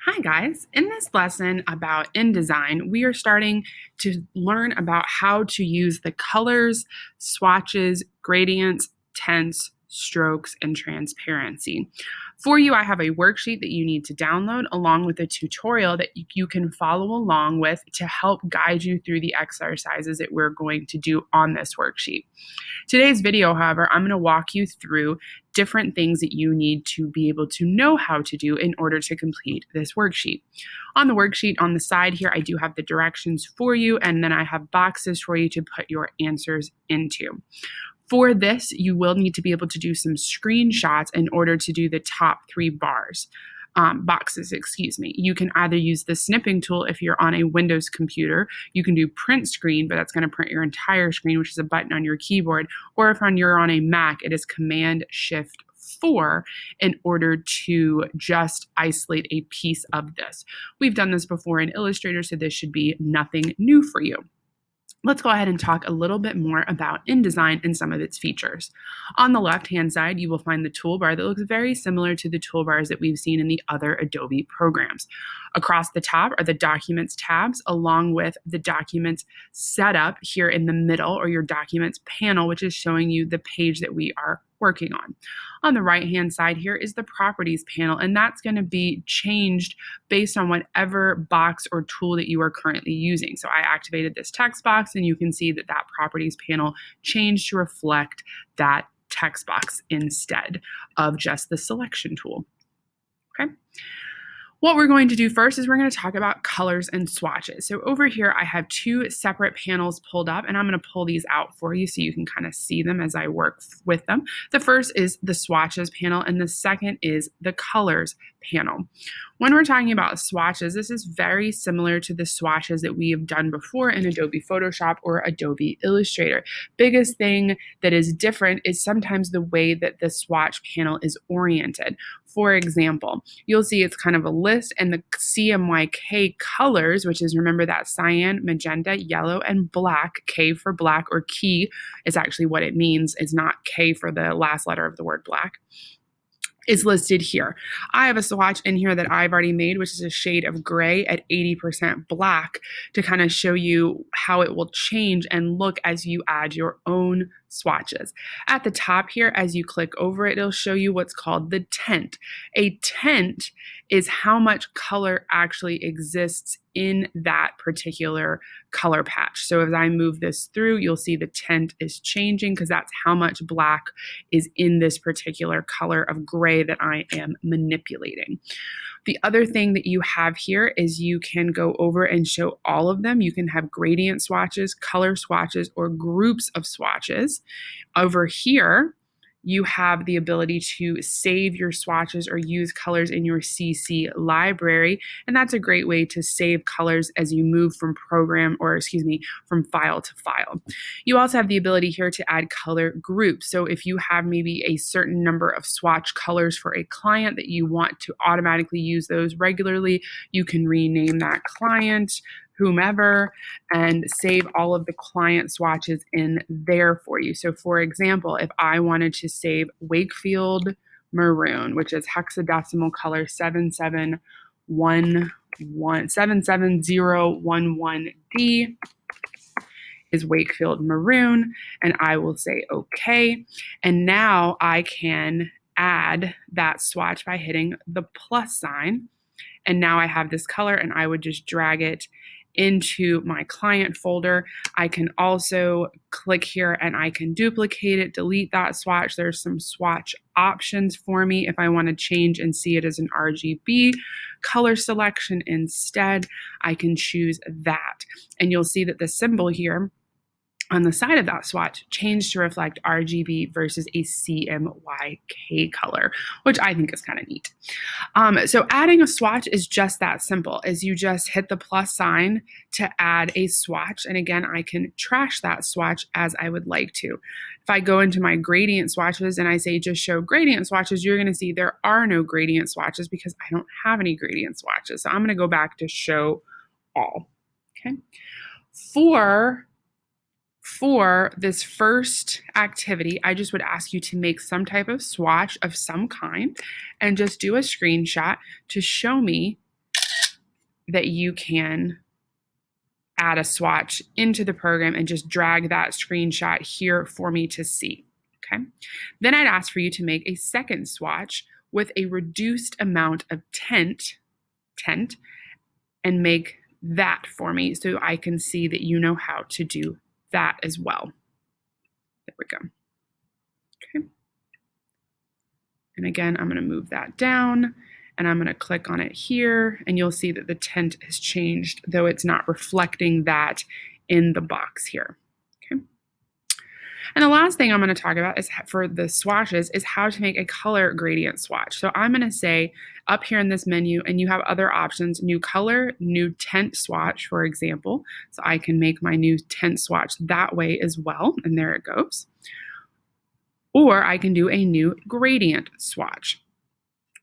Hi guys, in this lesson about InDesign, we are starting to learn about how to use the colors, swatches, gradients, tints, strokes, and transparency. For you, I have a worksheet that you need to download along with a tutorial that you can follow along with to help guide you through the exercises that we're going to do on this worksheet. Today's video, however, I'm going to walk you through different things that you need to be able to know how to do in order to complete this worksheet. On the worksheet on the side here, I do have the directions for you, and then I have boxes for you to put your answers into. For this, you will need to be able to do some screenshots in order to do the top three boxes. You can either use the snipping tool if you're on a Windows computer. You can do print screen, but that's going to print your entire screen, which is a button on your keyboard. Or if you're on a Mac, it is Command-Shift-4 in order to just isolate a piece of this. We've done this before in Illustrator, so this should be nothing new for you. Let's go ahead and talk a little bit more about InDesign and some of its features. On the left-hand side, you will find the toolbar that looks very similar to the toolbars that we've seen in the other Adobe programs. Across the top are the Documents tabs, along with the Documents setup here in the middle, or your Documents panel, which is showing you the page that we are working on. On the right-hand side here is the Properties panel, and that's going to be changed based on whatever box or tool that you are currently using. So I activated this text box, and you can see that that Properties panel changed to reflect that text box instead of just the selection tool. Okay. What we're going to do first is we're going to talk about colors and swatches. So over here, I have two separate panels pulled up, and I'm going to pull these out for you so you can kind of see them as I work with them. The first is the swatches panel, and the second is the colors panel. When we're talking about swatches, this is very similar to the swatches that we have done before in Adobe Photoshop or Adobe Illustrator. Biggest thing that is different is sometimes the way that the swatch panel is oriented. For example, you'll see it's kind of a list, and the CMYK colors, which is, remember, that cyan, magenta, yellow, and black. K for black, or key is actually what it means. It's not K for the last letter of the word black, is listed here. I have a swatch in here that I've already made, which is a shade of gray at 80% black, to kind of show you how it will change and look as you add your own swatches. At the top here, as you click over it, it'll show you what's called the tint. A tint is how much color actually exists in that particular color patch. So as I move this through, you'll see the tint is changing because that's how much black is in this particular color of gray that I am manipulating. The other thing that you have here is you can go over and show all of them. You can have gradient swatches, color swatches, or groups of swatches. Over here, you have the ability to save your swatches or use colors in your CC library, and that's a great way to save colors as you move from from file to file. You also have the ability here to add color groups. So if you have maybe a certain number of swatch colors for a client that you want to automatically use those regularly, you can rename that client, whomever, and save all of the client swatches in there for you. So for example, if I wanted to save Wakefield Maroon, which is hexadecimal color 77011D, is Wakefield Maroon, and I will say okay. And now I can add that swatch by hitting the plus sign. And now I have this color, and I would just drag it into my client folder. I can also click here and I can duplicate it, delete that swatch. There's some swatch options for me if I want to change and see it as an RGB color selection instead. I can choose that. And you'll see that the symbol here on the side of that swatch changed to reflect RGB versus a CMYK color, which I think is kind of neat. So adding a swatch is just that simple, as you just hit the plus sign to add a swatch. And again, I can trash that swatch as I would like to. If I go into my gradient swatches and I say just show gradient swatches, you're going to see there are no gradient swatches because I don't have any gradient swatches. So I'm going to go back to show all. Okay. For this first activity, I just would ask you to make some type of swatch of some kind and just do a screenshot to show me that you can add a swatch into the program and just drag that screenshot here for me to see, okay? Then I'd ask for you to make a second swatch with a reduced amount of tint, and make that for me so I can see that you know how to do that as well. There we go. Okay. And again, I'm going to move that down and I'm going to click on it here and you'll see that the tint has changed, though it's not reflecting that in the box here. Okay. And the last thing I'm going to talk about is for the swatches is how to make a color gradient swatch. So I'm going to say up here in this menu, and you have other options, new color, new tint swatch, for example. So I can make my new tint swatch that way as well. And there it goes. Or I can do a new gradient swatch.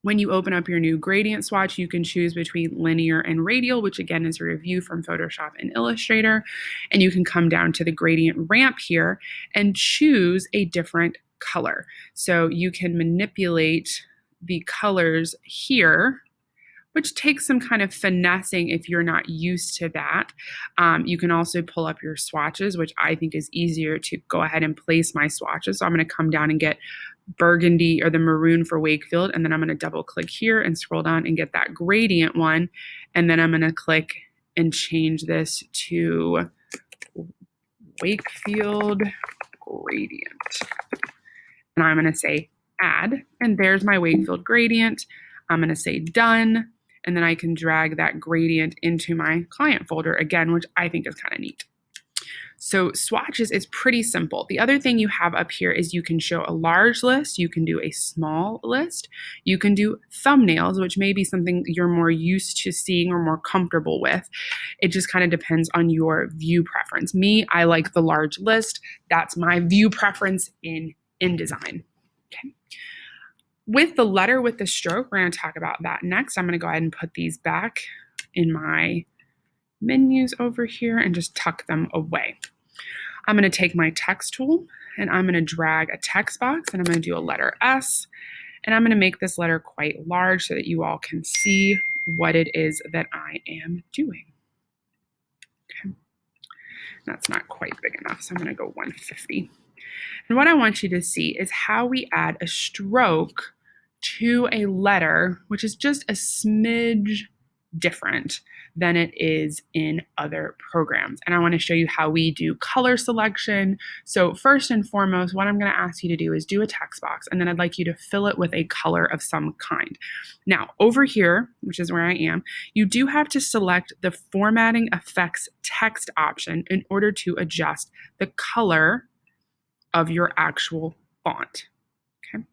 When you open up your new gradient swatch, you can choose between linear and radial, which again is a review from Photoshop and Illustrator. And you can come down to the gradient ramp here and choose a different color. So you can manipulate the colors here, which takes some kind of finessing if you're not used to that. You can also pull up your swatches, which I think is easier to go ahead and place my swatches. So I'm going to come down and get burgundy or the maroon for Wakefield, and then I'm going to double click here and scroll down and get that gradient one. And then I'm going to click and change this to Wakefield gradient. And I'm going to say add, and there's my Wakefield gradient. I'm going to say done, and then I can drag that gradient into my client folder again, which I think is kind of neat. So swatches is pretty simple. The other thing you have up here is you can show a large list, you can do a small list, you can do thumbnails, which may be something you're more used to seeing or more comfortable with. It just kind of depends on your view preference. Me, I like the large list. That's my view preference in InDesign. Okay. With the letter with the stroke, we're going to talk about that next. I'm going to go ahead and put these back in my menus over here and just tuck them away. I'm going to take my text tool and I'm going to drag a text box and I'm going to do a letter S, and I'm going to make this letter quite large so that you all can see what it is that I am doing. Okay. That's not quite big enough, so I'm going to go 150. And what I want you to see is how we add a stroke to a letter, which is just a smidge different than it is in other programs. And I want to show you how we do color selection. So first and foremost, what I'm going to ask you to do is do a text box, and then I'd like you to fill it with a color of some kind. Now, over here, which is where I am, you do have to select the formatting effects text option in order to adjust the color of your actual font. Okay.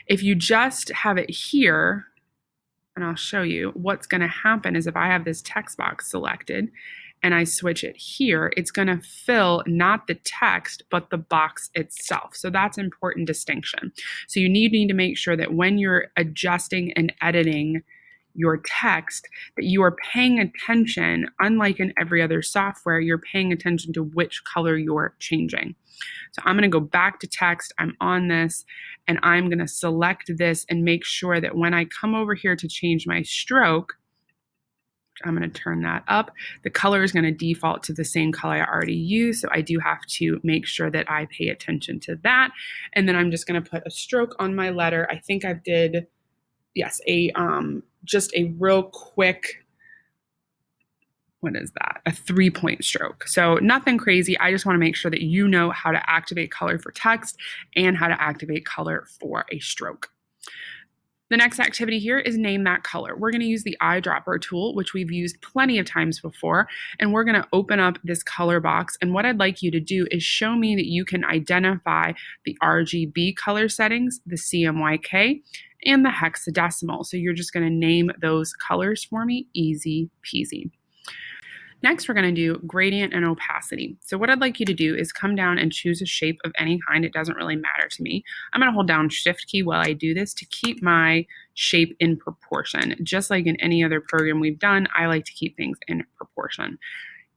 If you just have it here, and I'll show you, what's going to happen is if I have this text box selected and I switch it here, it's going to fill not the text, but the box itself. So that's an important distinction. So you need to make sure that when you're adjusting and editing your text, that you are paying attention, unlike in every other software, you're paying attention to which color you're changing. So I'm going to go back to text. I'm on this, and I'm going to select this and make sure that when I come over here to change my stroke, I'm going to turn that up. The color is going to default to the same color I already used, so I do have to make sure that I pay attention to that. And then I'm just going to put a stroke on my letter. I think I did, yes, just a real quick, what is that? A 3-point stroke. So nothing crazy. I just want to make sure that you know how to activate color for text and how to activate color for a stroke. The next activity here is name that color. We're going to use the eyedropper tool, which we've used plenty of times before, and we're going to open up this color box. And what I'd like you to do is show me that you can identify the RGB color settings, the CMYK, and the hexadecimal. So you're just going to name those colors for me. Easy peasy. Next, we're going to do gradient and opacity. So what I'd like you to do is come down and choose a shape of any kind. It doesn't really matter to me. I'm going to hold down Shift key while I do this to keep my shape in proportion. Just like in any other program we've done, I like to keep things in proportion.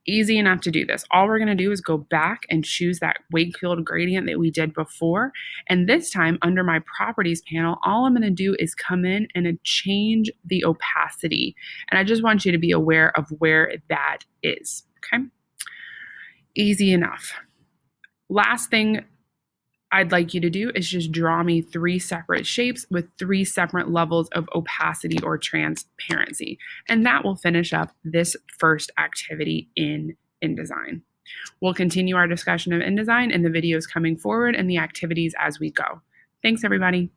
Easy enough to do this. All we're going to do is go back and choose that Wakefield gradient that we did before. And this time under my properties panel, all I'm going to do is come in and change the opacity. And I just want you to be aware of where that is. Okay. Easy enough. Last thing I'd like you to do is just draw me 3 separate shapes with 3 separate levels of opacity or transparency. And that will finish up this first activity in InDesign. We'll continue our discussion of InDesign in the videos coming forward and the activities as we go. Thanks, everybody.